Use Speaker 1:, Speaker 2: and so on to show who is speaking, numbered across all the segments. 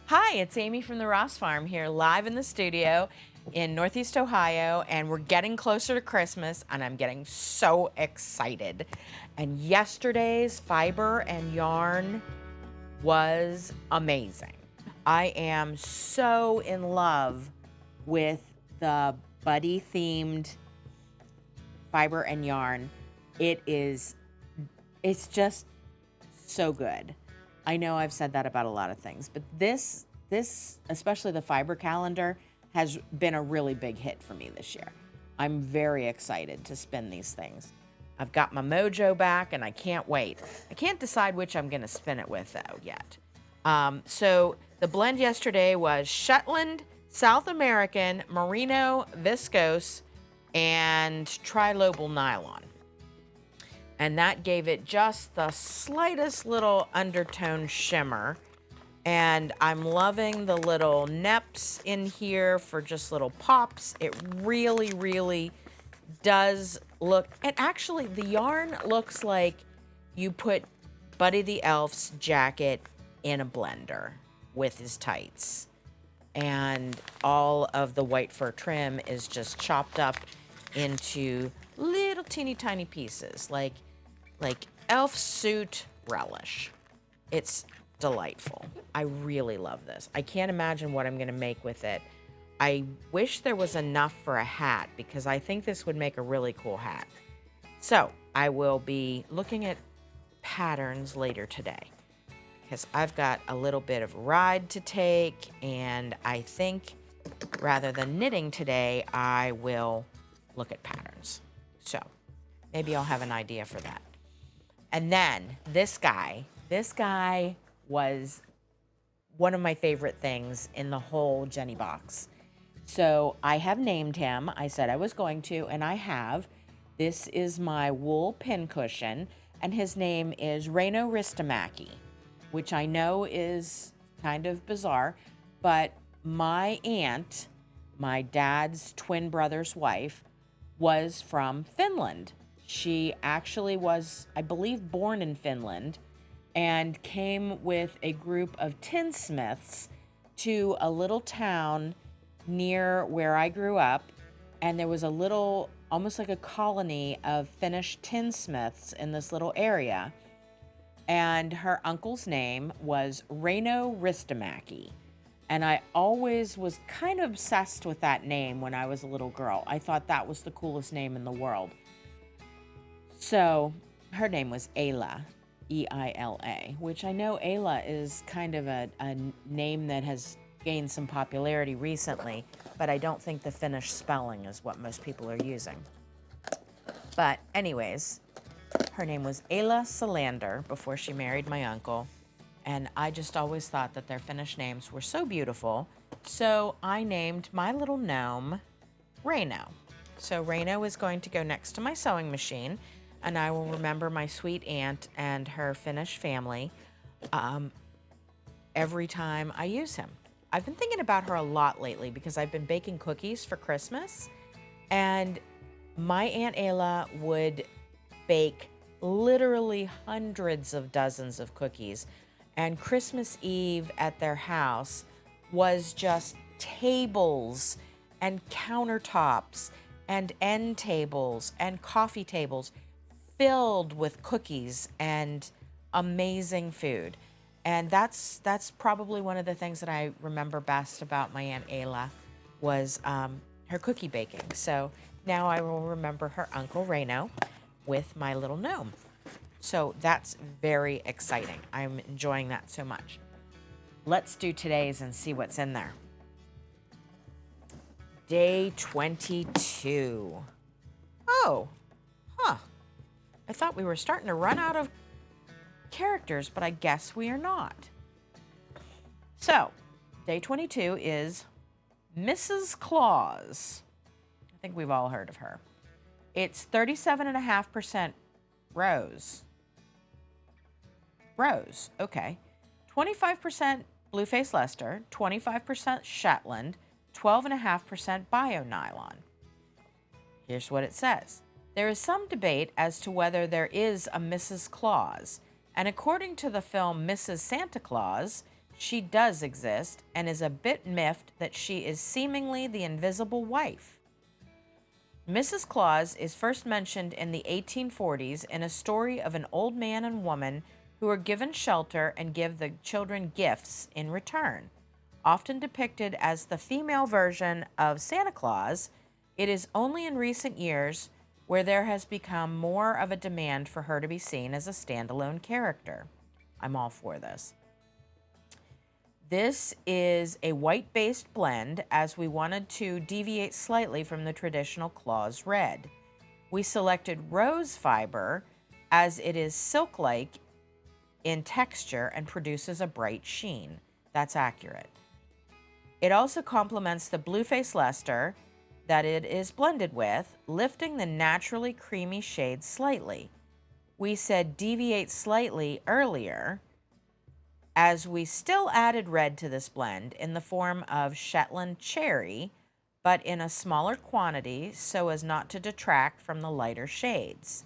Speaker 1: Hi, it's Amy from the Ross Farm here, live in the studio in Northeast Ohio, and we're getting closer to Christmas, and I'm getting so excited. And yesterday's fiber and yarn was amazing. I am so in love with the buddy themed fiber and yarn. It's just so good. I know I've said that about a lot of things, but this especially the fiber calendar has been a really big hit for me this year. I'm very excited to spin these things. I've got my mojo back and I can't wait. I can't decide which I'm going to spin it with though yet. So the blend yesterday was Shetland, South American, Merino, Viscose, and Trilobal nylon. And that gave it just the slightest little undertone shimmer. And I'm loving the little neps in here for just little pops. It really, really does look, and actually the yarn looks like you put Buddy the Elf's jacket in a blender with his tights. And all of the white fur trim is just chopped up into little teeny tiny pieces, like elf suit relish. It's delightful. I really love this. I can't imagine what I'm going to make with it. I wish there was enough for a hat because I think this would make a really cool hat. So I will be looking at patterns later today because I've got a little bit of ride to take, and I think rather than knitting today, I will look at patterns. So maybe I'll have an idea for that. And then this guy was one of my favorite things in the whole Jenny box. So I have named him. I said I was going to, and I have. This is my wool pincushion, and his name is Reino Ristamaki, which I know is kind of bizarre, but my aunt, my dad's twin brother's wife, was from Finland. She actually was, I believe, born in Finland and came with a group of tinsmiths to a little town near where I grew up. And there was a little, almost like a colony of Finnish tinsmiths in this little area. And her uncle's name was Reino Ristamaki. And I always was kind of obsessed with that name when I was a little girl. I thought that was the coolest name in the world. So her name was Ayla, E-I-L-A, which I know Ayla is kind of a name that has gained some popularity recently, but I don't think the Finnish spelling is what most people are using. But anyways, her name was Ayla Solander before she married my uncle, and I just always thought that their Finnish names were so beautiful, so I named my little gnome Reino. So Reino is going to go next to my sewing machine, and I will remember my sweet aunt and her Finnish family every time I use him. I've been thinking about her a lot lately because I've been baking cookies for Christmas, and my Aunt Ayla would bake literally hundreds of dozens of cookies, and Christmas Eve at their house was just tables and countertops and end tables and coffee tables filled with cookies and amazing food. And that's probably one of the things that I remember best about my Aunt Ayla was her cookie baking. So now I will remember her Uncle Reino with my little gnome. So that's very exciting. I'm enjoying that so much. Let's do today's and see what's in there. Day 22. Oh, huh. I thought we were starting to run out of characters, but I guess we are not. So, day 22 is Mrs. Claus. I think we've all heard of her. It's 37.5% rose. Rose, okay. 25% Blueface Leicester, 25% Shetland, 12.5% bio nylon. Here's what it says. There is some debate as to whether there is a Mrs. Claus, and according to the film Mrs. Santa Claus, she does exist and is a bit miffed that she is seemingly the invisible wife. Mrs. Claus is first mentioned in the 1840s in a story of an old man and woman who are given shelter and give the children gifts in return. Often depicted as the female version of Santa Claus, it is only in recent years where there has become more of a demand for her to be seen as a standalone character. I'm all for this. This is a white-based blend as we wanted to deviate slightly from the traditional Claus red. We selected rose fiber as it is silk-like in texture and produces a bright sheen. That's accurate. It also complements the Blueface Leicester that it is blended with, lifting the naturally creamy shade slightly. We said deviate slightly earlier, as we still added red to this blend in the form of Shetland Cherry, but in a smaller quantity so as not to detract from the lighter shades.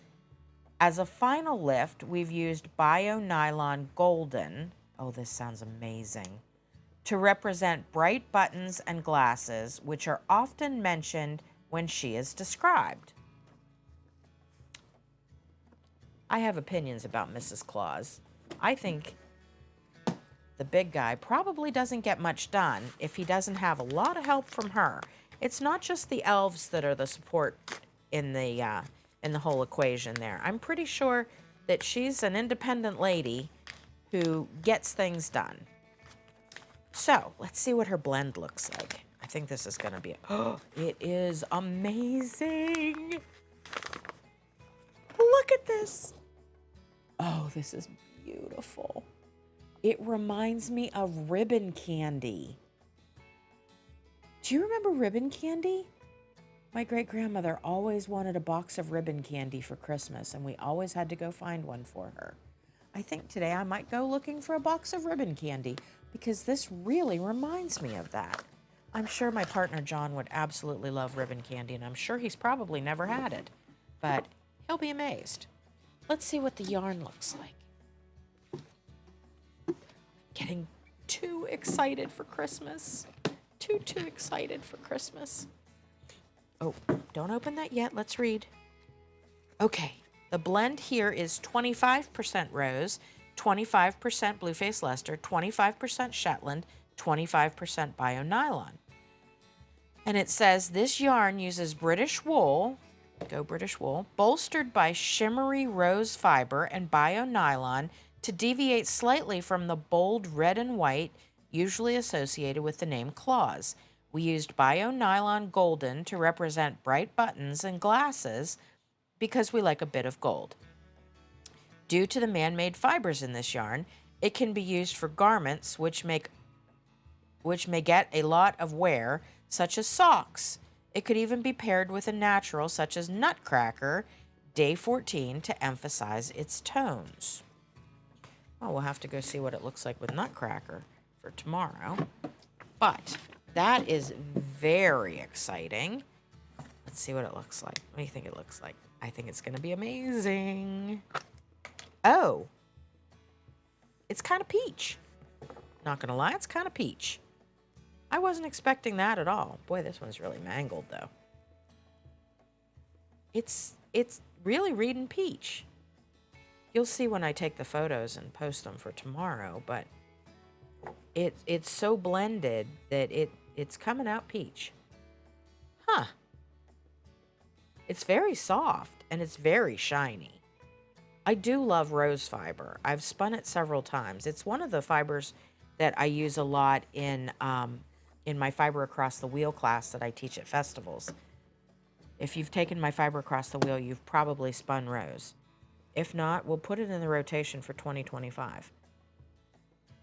Speaker 1: As a final lift, we've used Bio Nylon Golden, oh, this sounds amazing, to represent bright buttons and glasses, which are often mentioned when she is described. I have opinions about Mrs. Claus. I think the big guy probably doesn't get much done if he doesn't have a lot of help from her. It's not just the elves that are the support in the whole equation there. I'm pretty sure that she's an independent lady who gets things done. So let's see what her blend looks like. I think this is going to be, oh, it is amazing. Look at this. Oh, this is beautiful. It reminds me of ribbon candy. Do you remember ribbon candy? My great-grandmother always wanted a box of ribbon candy for Christmas, and we always had to go find one for her. I think today I might go looking for a box of ribbon candy because this really reminds me of that. I'm sure my partner John would absolutely love ribbon candy, and I'm sure he's probably never had it, but he'll be amazed. Let's see what the yarn looks like. Getting too excited for Christmas. Too excited for Christmas. Oh, don't open that yet. Let's read. Okay, the blend here is 25% rose, 25% Blueface Leicester, 25% Shetland, 25% Bio Nylon. And it says this yarn uses British wool, go British wool, bolstered by shimmery rose fiber and Bio Nylon to deviate slightly from the bold red and white usually associated with the name Claus. We used Bio Nylon Golden to represent bright buttons and glasses because we like a bit of gold. Due to the man-made fibers in this yarn, it can be used for garments which may get a lot of wear, such as socks. It could even be paired with a natural such as Nutcracker, Day 14, to emphasize its tones. Well, we'll have to go see what it looks like with Nutcracker for tomorrow. But that is very exciting. Let's see what it looks like. What do you think it looks like? I think it's going to be amazing. Oh, it's kind of peach. Not going to lie, it's kind of peach. I wasn't expecting that at all. Boy, this one's really mangled, though. It's really reading peach. You'll see when I take the photos and post them for tomorrow, but it's so blended that it's coming out peach. Huh. It's very soft and it's very shiny. I do love rose fiber. I've spun it several times. It's one of the fibers that I use a lot in my Fiber Across the Wheel class that I teach at festivals. If you've taken my Fiber Across the Wheel, you've probably spun rose. If not, we'll put it in the rotation for 2025.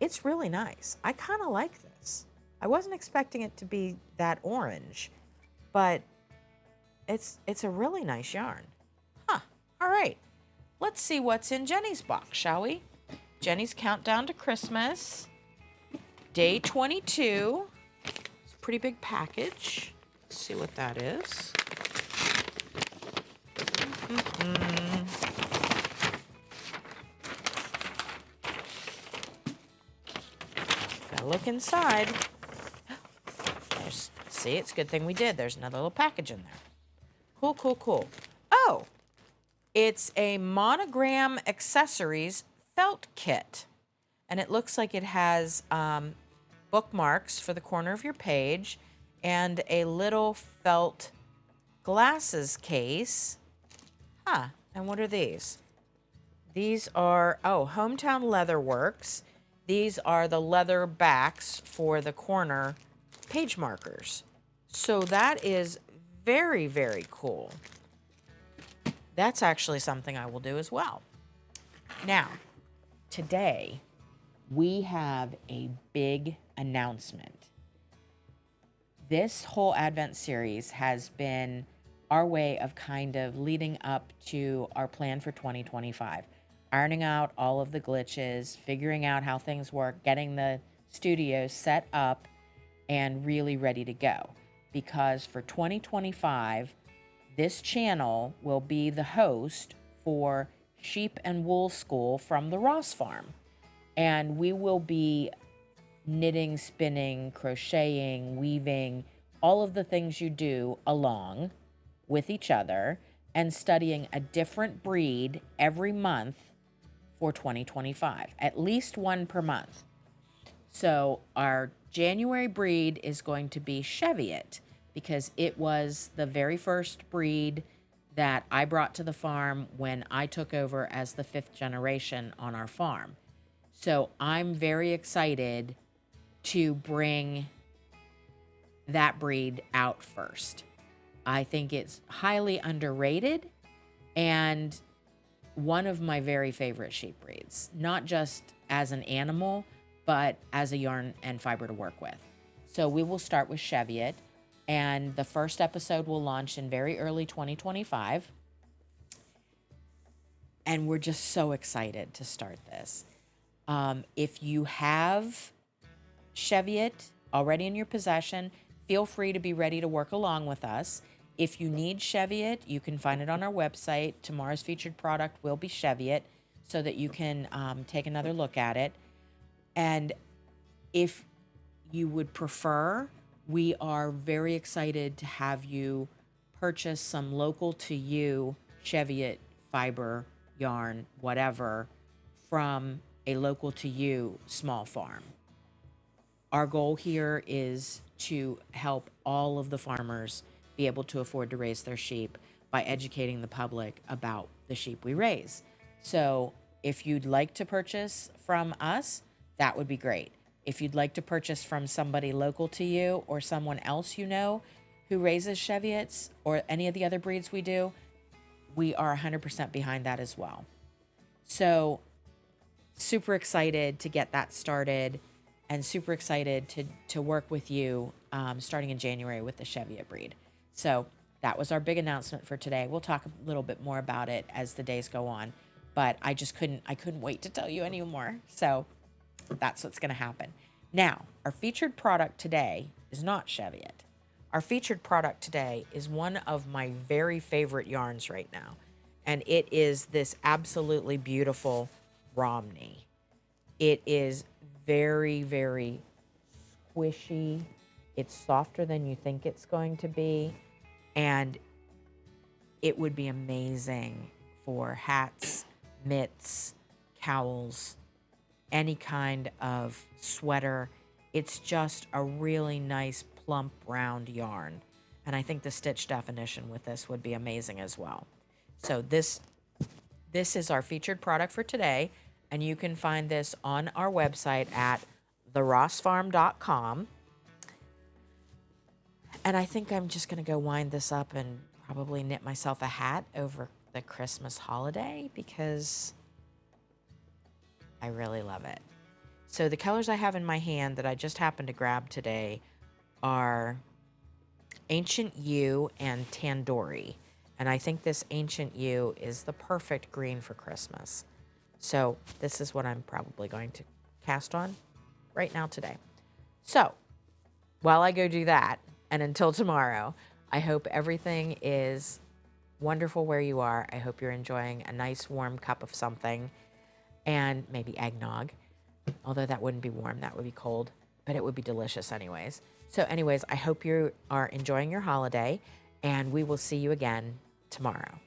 Speaker 1: It's really nice. I kind of like this. I wasn't expecting it to be that orange, but it's a really nice yarn. Huh. All right. Let's see what's in Jenny's box, shall we? Jenny's Countdown to Christmas. Day 22. It's a pretty big package. Let's see what that is. look inside. See, it's a good thing we did. There's another little package in there. Cool, cool, cool. Oh, it's a monogram accessories felt kit. And it looks like it has bookmarks for the corner of your page and a little felt glasses case. Huh, and what are these? These are, Hometown Leather Works. These are the leather backs for the corner page markers. So that is very, very cool. That's actually something I will do as well. Now, today, we have a big announcement. This whole Advent series has been our way of kind of leading up to our plan for 2025, ironing out all of the glitches, figuring out how things work, getting the studio set up and really ready to go. Because for 2025, this channel will be the host for Sheep and Wool School from the Ross Farm. And we will be knitting, spinning, crocheting, weaving, all of the things you do along with each other and studying a different breed every month for 2025, at least one per month. So our January breed is going to be Cheviot because it was the very first breed that I brought to the farm when I took over as the 5th generation on our farm. So I'm very excited to bring that breed out first. I think it's highly underrated and one of my very favorite sheep breeds, not just as an animal, but as a yarn and fiber to work with. So we will start with Cheviot, and the first episode will launch in very early 2025. And we're just so excited to start this. If you have Cheviot already in your possession, feel free to be ready to work along with us. If you need Cheviot, you can find it on our website. Tomorrow's featured product will be Cheviot so that you can take another look at it. And if you would prefer, we are very excited to have you purchase some local to you Cheviot fiber, yarn, whatever, from a local to you small farm. Our goal here is to help all of the farmers be able to afford to raise their sheep by educating the public about the sheep we raise. So if you'd like to purchase from us, that would be great. If you'd like to purchase from somebody local to you or someone else you know who raises Cheviots or any of the other breeds we do, we are 100% behind that as well. So super excited to get that started and super excited to work with you starting in January with the Cheviot breed. So that was our big announcement for today. We'll talk a little bit more about it as the days go on, but I couldn't wait to tell you anymore. So that's what's going to happen. Now, our featured product today is not Cheviot. Our featured product today is one of my very favorite yarns right now, and it is this absolutely beautiful Romney. It is very, very squishy. It's softer than you think it's going to be, and it would be amazing for hats, mitts, cowls, any kind of sweater. It's just a really nice, plump, round yarn. And I think the stitch definition with this would be amazing as well. So this is our featured product for today. And you can find this on our website at therossfarm.com. And I think I'm just going to go wind this up and probably knit myself a hat over the Christmas holiday because I really love it. So the colors I have in my hand that I just happened to grab today are Ancient Yew and Tandoori. And I think this Ancient Yew is the perfect green for Christmas. So this is what I'm probably going to cast on right now today. So while I go do that, and until tomorrow, I hope everything is wonderful where you are. I hope you're enjoying a nice warm cup of something and maybe eggnog, although that wouldn't be warm, that would be cold. but it would be delicious anyways. So anyways, I hope you are enjoying your holiday, and we will see you again tomorrow.